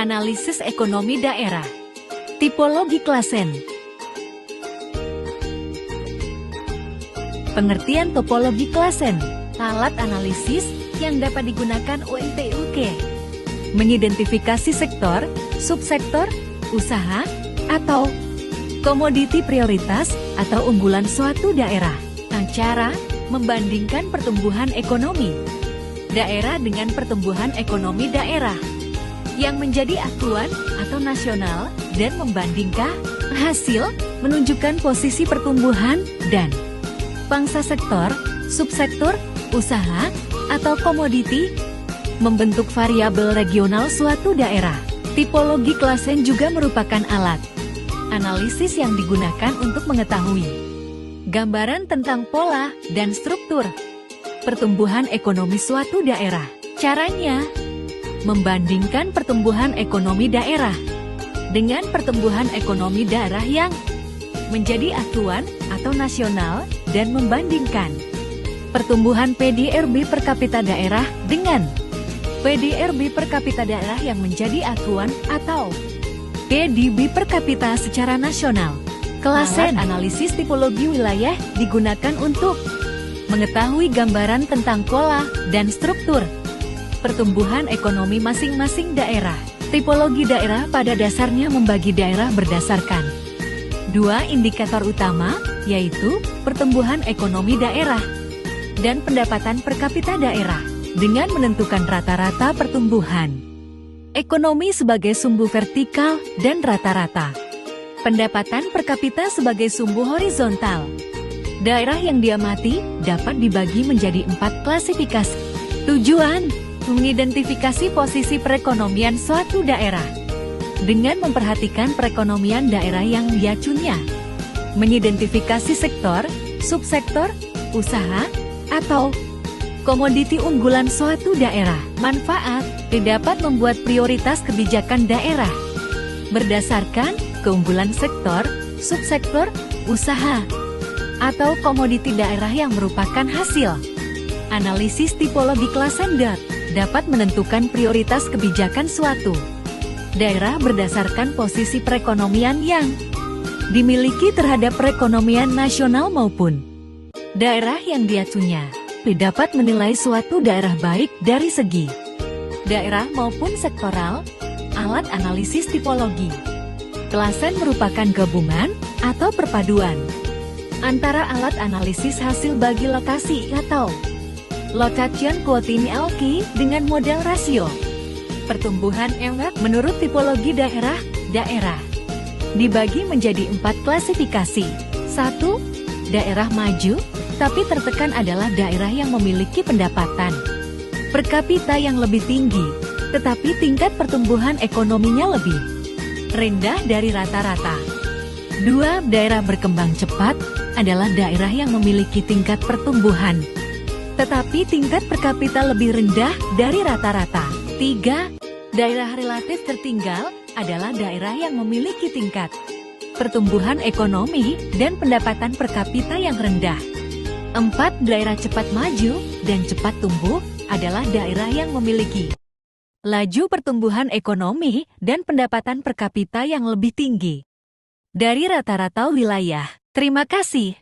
Analisis ekonomi daerah. Tipologi klasen. Pengertian topologi klasen. Alat analisis yang dapat digunakan UMT-UK. Mengidentifikasi sektor, subsektor, usaha, atau komoditi prioritas atau unggulan suatu daerah. Cara membandingkan pertumbuhan ekonomi daerah dengan pertumbuhan ekonomi daerah yang menjadi acuan atau nasional dan membandingkan hasil menunjukkan posisi pertumbuhan dan pangsa sektor, subsektor, usaha, atau komoditi membentuk variabel regional suatu daerah. Tipologi klasen juga merupakan alat analisis yang digunakan untuk mengetahui gambaran tentang pola dan struktur pertumbuhan ekonomi suatu daerah. Caranya, membandingkan pertumbuhan ekonomi daerah dengan pertumbuhan ekonomi daerah yang menjadi acuan atau nasional dan membandingkan pertumbuhan PDRB per kapita daerah dengan PDRB per kapita daerah yang menjadi acuan atau PDB per kapita secara nasional. Klasen analisis tipologi wilayah digunakan untuk mengetahui gambaran tentang pola dan struktur pertumbuhan ekonomi masing-masing daerah. Tipologi daerah pada dasarnya membagi daerah berdasarkan dua indikator utama, yaitu pertumbuhan ekonomi daerah dan pendapatan per kapita daerah, dengan menentukan rata-rata pertumbuhan ekonomi sebagai sumbu vertikal dan rata-rata pendapatan per kapita sebagai sumbu horizontal. Daerah yang diamati dapat dibagi menjadi 4 klasifikasi. Tujuan, mengidentifikasi posisi perekonomian suatu daerah dengan memperhatikan perekonomian daerah yang diacunya. Mengidentifikasi sektor, subsektor, usaha, atau komoditi unggulan suatu daerah. Manfaat, dapat membuat prioritas kebijakan daerah berdasarkan keunggulan sektor, subsektor, usaha, atau komoditi daerah yang merupakan hasil analisis tipologi klasen. Dapat menentukan prioritas kebijakan suatu daerah berdasarkan posisi perekonomian yang dimiliki terhadap perekonomian nasional maupun daerah yang diacunya. Dapat menilai suatu daerah baik dari segi daerah maupun sektoral. Alat analisis tipologi klasen merupakan gabungan atau perpaduan antara alat analisis hasil bagi lokasi atau location quotient dengan model rasio pertumbuhan EWAC. Menurut tipologi daerah dibagi menjadi 4 klasifikasi. 1. Daerah maju, tapi tertekan adalah daerah yang memiliki pendapatan per kapita yang lebih tinggi, tetapi tingkat pertumbuhan ekonominya lebih rendah dari rata-rata. 2. Daerah berkembang cepat adalah daerah yang memiliki tingkat pertumbuhan tetapi tingkat per kapita lebih rendah dari rata-rata. 3. Daerah relatif tertinggal adalah daerah yang memiliki tingkat pertumbuhan ekonomi dan pendapatan per kapita yang rendah. 4. Daerah cepat maju dan cepat tumbuh adalah daerah yang memiliki laju pertumbuhan ekonomi dan pendapatan per kapita yang lebih tinggi dari rata-rata wilayah. Terima kasih.